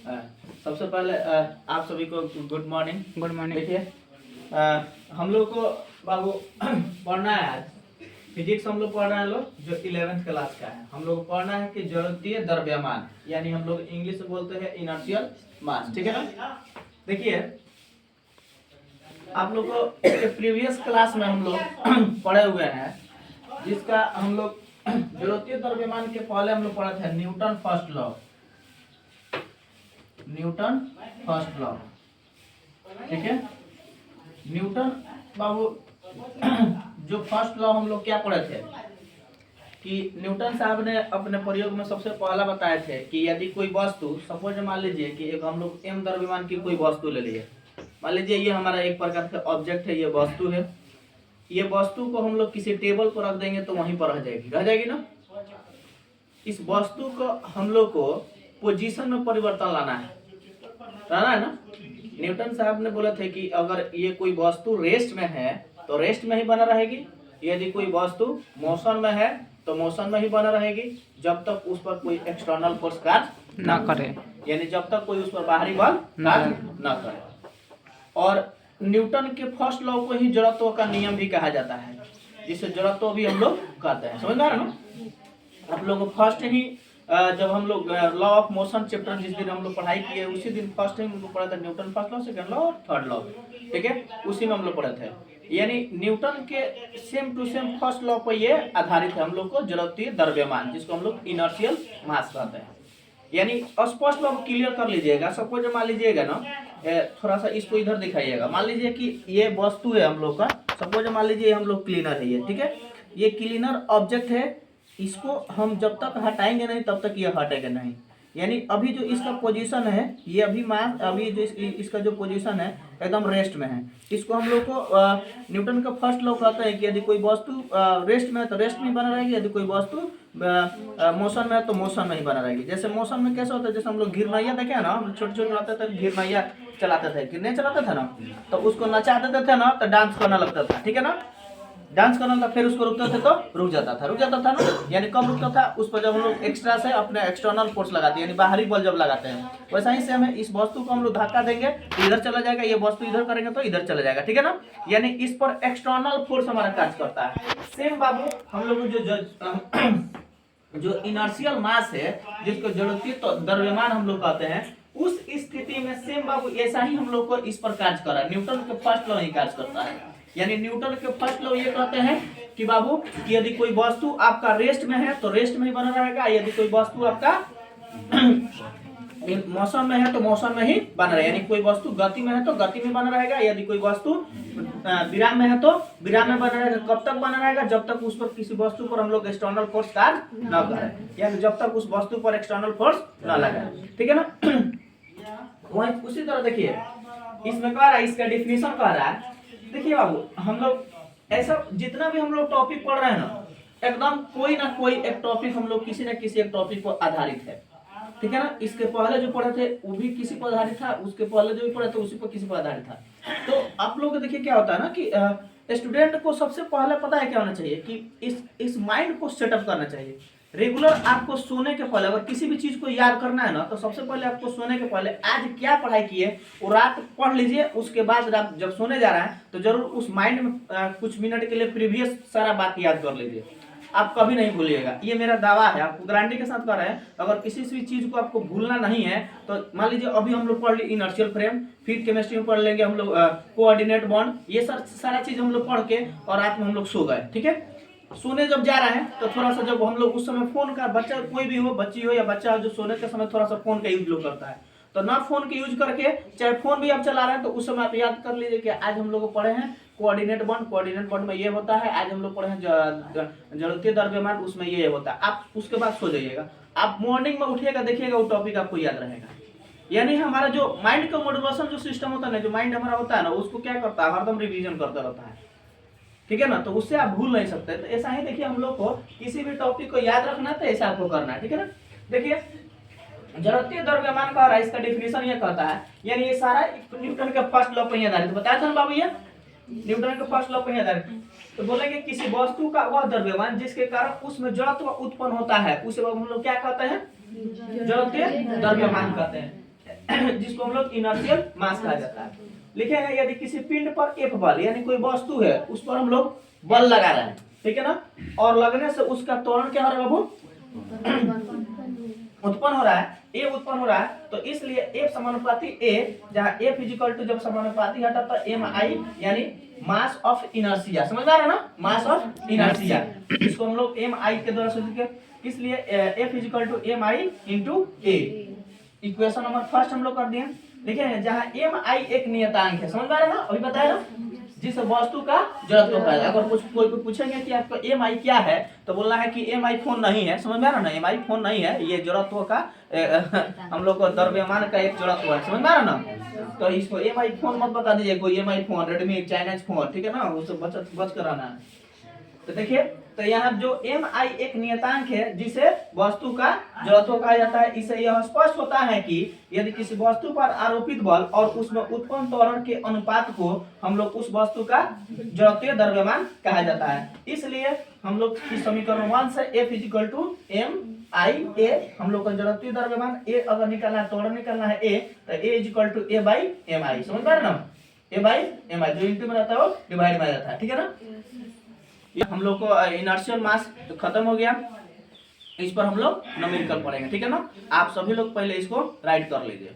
सबसे पहले आप सभी को गुड मॉर्निंग। Good morning. देखिए हम लोग को बाबू पढ़ना है आज फिजिक्स। हम लोग पढ़ रहे हैं लोग जो 11th क्लास का है। हम लोग को पढ़ना है कि जड़त्वीय द्रव्यमान, यानी हम लोग इंग्लिश में बोलते हैं इनर्शियल मास। ठीक है ना। देखिए आप लोग को प्रीवियस क्लास में हम लोग पढ़े हुए हैं, जिसका हम लोग जड़त्वीय द्रव्यमान के पहले हम लोग पढ़े थे Newton first law. Newton first law, ठीक है। न्यूटन बाबू जो फर्स्ट लॉ हम लोग क्या पढ़े थे कि न्यूटन साहब ने अपने प्रयोग में सबसे पहला बताए थे कि यदि कोई वस्तु, सपोज मान लीजिए कि एक हम लोग m द्रव्यमान की कोई वस्तु ले लिए। मान लीजिए ये हमारा एक प्रकार का ऑब्जेक्ट है, ये वस्तु है। ये वस्तु को हम लोग किसी टेबल पर रख देंगे तो वहीं पर रह जाएगी ना। इस वस्तु को हम लोग को पोजीशन में परिवर्तन लाना है ना। न्यूटन साहब ने बोला थे कि अगर ये कोई वस्तु रेस्ट में है तो रेस्ट में ही बना रहेगी, यदि कोई वस्तु मोशन में है तो मोशन में ही बना रहेगी, जब तक उस पर कोई एक्सटर्नल फोर्स कार्य ना करे, यानी जब तक कोई उस पर बाहरी बल कार्य ना करे। और न्यूटन के फर्स्ट लॉ को ही जड़त्व का नियम भी कहा जाता है, जिसे जड़त्व भी हम लोग कहते हैं। समझ में आ रहा है ना। आप लोग फर्स्ट ही जब हम लोग लॉ ऑफ मोशन चैप्टर जिस दिन हम लोग पढ़ाई किए, उसी दिन फर्स्ट टाइम हम लोग पढ़ा था Newton first law, second law और थर्ड लॉ। ठीक है, उसी में हम लोग पढ़े थे। यानी न्यूटन के same to same first law पर ये आधारित है हम लोग को जड़त्वीय द्रव्यमान, जिसको हम लोग इनर्शियल मास कहते हैं। यानी स्पष्ट लॉ क्लियर कर लीजिएगा। सपोज मान लीजिएगा ना, थोड़ा सा इसको इधर दिखाइएगा। मान लीजिए कि ये वस्तु है हम लोग का, सपोज मान लीजिए हम लोग क्लीनर है ये, ठीक है। ये क्लीनर ऑब्जेक्ट है, इसको हम जब तक हटाएंगे नहीं तब तक ये हटेगा नहीं। यानी अभी जो इसका पोजीशन है, ये अभी मास, अभी जो इसका जो पोजीशन है एकदम रेस्ट में है। इसको हम लोग को न्यूटन का फर्स्ट लॉ कहते हैं कि यदि कोई वस्तु रेस्ट में है तो रेस्ट में बना रहेगी, यदि कोई वस्तु मोशन में है तो मोशन में ही बना रहेगी। जैसे मोशन में कैसे होता है, जैसे हम लोग घिरनैया देखे हैं ना, हम छोटे छोटे रहते थे घिरनैया चलाते थे, गिरने चलाते थे ना, तो उसको नचा देते थे ना तो डांस करना लगता था। ठीक है ना, डांस करना था, फिर उसको रुकते थे तो रुक जाता था ना। यानी कब रुकता था, उस पर जब हम लोग एक्स्ट्रा से अपने एक्सटर्नल फोर्स लगाते हैं, यानी बाहरी बल जब लगाते हैं। वैसा ही से हमें इस वस्तु को हम लोग धक्का देंगे तो इधर चला जाएगा, ये वस्तु इधर करेंगे तो इधर चला जाएगा। ठीक है ना, यानी इस पर एक्सटर्नल फोर्स हमारा कार्य करता है। सेम बाबू हम लोग जो इनर्शियल मास है, जिसको जड़त्वीय द्रव्यमान हम लोग कहते हैं, उस स्थिति में सेम बाबू ऐसा ही हम लोग को इस पर कार्य कर रहा है। न्यूटन के फर्स्ट लॉ ही कार्य करता है। यानी न्यूटन के फर्स्ट लॉ ये कहते हैं कि बाबू कि यदि कोई वस्तु आपका रेस्ट में है तो रेस्ट में ही बना रहेगा, यदि कोई वस्तु आपका मौसम में है तो मौसम में ही बना रहेगा। यानी कोई वस्तु गति में है तो गति में बना रहेगा, यदि कोई वस्तु विराम में है तो विराम में बना रहेगा। कब तक बना रहेगा, जब तक उस पर किसी वस्तु पर हम लोग एक्सटर्नल फोर्स कार्य न करें, यानी जब तक उस वस्तु पर एक्सटर्नल फोर्स न लगाए। ठीक है ना। वही उसी तरह देखिए इसमें कह रहा है, इसका डिफिनेशन कह रहा है। देखिए बाबू हम लोग ऐसा जितना भी हम लोग टॉपिक पढ़ रहे हैं ना, एकदम कोई ना कोई एक टॉपिक हम लोग किसी न किसी एक टॉपिक पर आधारित है। ठीक है ना। इसके पहले जो पढ़े थे वो भी किसी पर आधारित था, उसके पहले जो भी पढ़े थे उसी पर किसी पर आधारित था। तो आप लोग देखिए क्या होता है ना कि स्टूडेंट को सबसे पहले पता है क्या होना चाहिए कि इस माइंड को सेटअप करना चाहिए। रेगुलर आपको सोने के पहले अगर किसी भी चीज को याद करना है ना, तो सबसे पहले आपको सोने के पहले आज क्या पढ़ाई की है वो रात पढ़ लीजिए। उसके बाद आप जब सोने जा रहे हैं तो जरूर उस माइंड में कुछ मिनट के लिए प्रीवियस सारा बात याद कर लीजिए, आप कभी नहीं भूलिएगा। ये मेरा दावा है, आपको गारंटी के साथ कह रहे हैं। अगर किसी भी चीज को आपको भूलना नहीं है तो मान लीजिए अभी हम लोग पढ़ लिए इनर्शियल फ्रेम, फिर केमिस्ट्री में पढ़ लेंगे हम लोग कोऑर्डिनेट बॉन्ड, ये सारा चीज हम लोग पढ़ के और रात में हम लोग सो गए। ठीक है, सोने जब जा रहे हैं तो थोड़ा सा जब हम लोग उस समय फोन का, बच्चा कोई भी हो, बच्ची हो या बच्चा हो, जो सोने के समय थोड़ा सा फोन का यूज लोग करता है, तो ना फोन के यूज करके चाहे फोन भी आप चला रहे हैं तो उस समय आप याद कर लीजिए कि आज हम लोग पढ़े हैं कोऑर्डिनेट बॉन्ड, कोऑर्डिनेट बॉन्ड में ये होता है। आज हम लोग पढ़े हैं जड़त्वीय द्रव्यमान, उसमें ये होता है। आप उसके बाद सो जाइएगा, आप मॉर्निंग में उठिएगा, देखिएगा वो टॉपिक आपको याद रहेगा। यानी हमारा जो माइंड का मॉड्यूलेशन जो सिस्टम होता है ना, जो माइंड हमारा होता है ना, उसको क्या करता है, हरदम रिवीजन करता रहता है। ठीक है ना, तो उससे आप भूल नहीं सकते। तो ऐसा ही देखिए हम लोग को किसी भी टॉपिक को याद रखना तो ऐसा आपको करना है। ठीक है ना। देखिए जड़त्वीय द्रव्यमान का इसका डिफिनेशन ये कहता है, यानी ये सारा न्यूटन के फर्स्ट लॉ पर ही आधारित बताया था ना बाबू, ये न्यूटन के फर्स्ट लॉ पर ही आधारित। तो बोलेंगे किसी वस्तु का वह द्रव्यमान जिसके कारण उसमें जड़त्व उत्पन्न होता है, उसे हम लोग क्या कहते हैं, जड़त्वीय द्रव्यमान कहते हैं। जिसको हम लोग इनर्शियल मास कहा जाता है। लिखेंगे यदि किसी पिंड पर F बल यानी कोई वस्तु है उस पर हम लोग बल लगा रहे हैं, ठीक है ना, और लगने से उसका त्वरण क्या हो रहा है बाबू, उत्पन्न हो रहा है, ए उत्पन्न हो रहा है, तो इसलिए F समानुपाती A, जहां F इक्वल टू जब समानुपाती हटा तो MI यानी मास ऑफ इनर्शिया, समझ में आ रहा है ना, मास ऑफ इनर्शिया, इसको हम लोग MI के द्वारा सूचित कर, इसलिए F equal to MI into A। Equation number first हम लोग कर दिए। देखिए जहां MI एक नियतांक है, समझ में आ रहा है ना, अभी बताया ना, जिस वस्तु का जड़त्व का है। अगर कुछ कोई पूछेंगे कि आपका MI क्या है तो बोलना है कि MI फोन नहीं है, समझ में आ रहा ना, MI फोन नहीं है, ये जड़त्व का हम लोग को द्रव्यमान का एक जड़त्व है, समझ में आ रहा ना। तो इसको MI फोन मत बता दीजिए, कोई MI phone, Redmi, Chinese phone, ठीक है ना, उससे बच कर आना है। तो देखिए, तो यहाँ जो MI एक नियतांक है जिसे वस्तु का जड़त्व कहा जाता है, इससे यह स्पष्ट होता है कि यदि किसी वस्तु पर आरोपित बल और उसमें उत्पन्न त्वरण के अनुपात को हम लोग उस वस्तु का जड़त्वीय द्रव्यमान कहा जाता है। इसलिए हम लोग इस समीकरण 1 से F equal to MI A, हम लोग का जड़त्वीय द्रव्यमान A अगर निकालना है, त्वरण निकालना है A, तो A equal to A by MI, समझ पा रहे ना, A बाई MI, जो इंटू में रहता है वो डिवाइड में जाता है, ठीक है ना। हम लोग को इनर्शियल मास तो खत्म हो गया, इस पर हम लोग न्यूमेरिकल पढ़ेंगे, ठीक है ना। आप सभी लोग पहले इसको राइट कर लीजिए।